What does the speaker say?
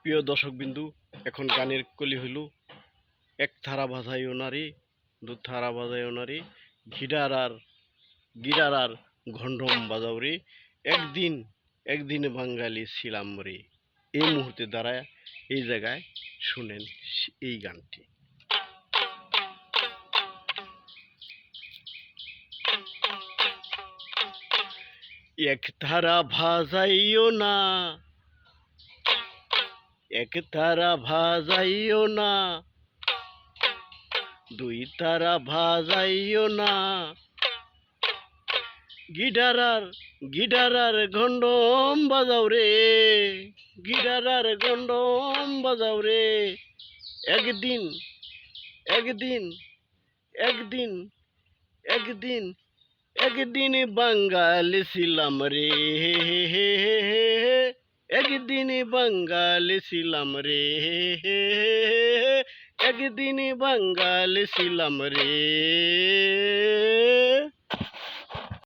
প্রিয় দর্শকবিন্দু, এখন গানের কলি হইল এক থারা বাজাইও নারী, দু থারা বাজাইও নারী, গিটার আর ঘন্টম বাজাও রে। একদিন একদিন বাঙালি ছিলাম রে। এই মুহূর্তে দাঁড়ায় এই জায়গায় শুনেন এই গানটি। এক থারা ভাজাইও না, এক তারা ভাজাইও না, দুই তারা ভাজাইও না, গিটার আর ঘন্টম বাজাও রে, গিটার আর ঘন্টম বাজাও রে। একদিন একদিন একদিন একদিন একদিন বাঙালি ছিলাম রে, একদিন বাঙালি ছিলাম রে, একদিন বাঙালি ছিলাম রে।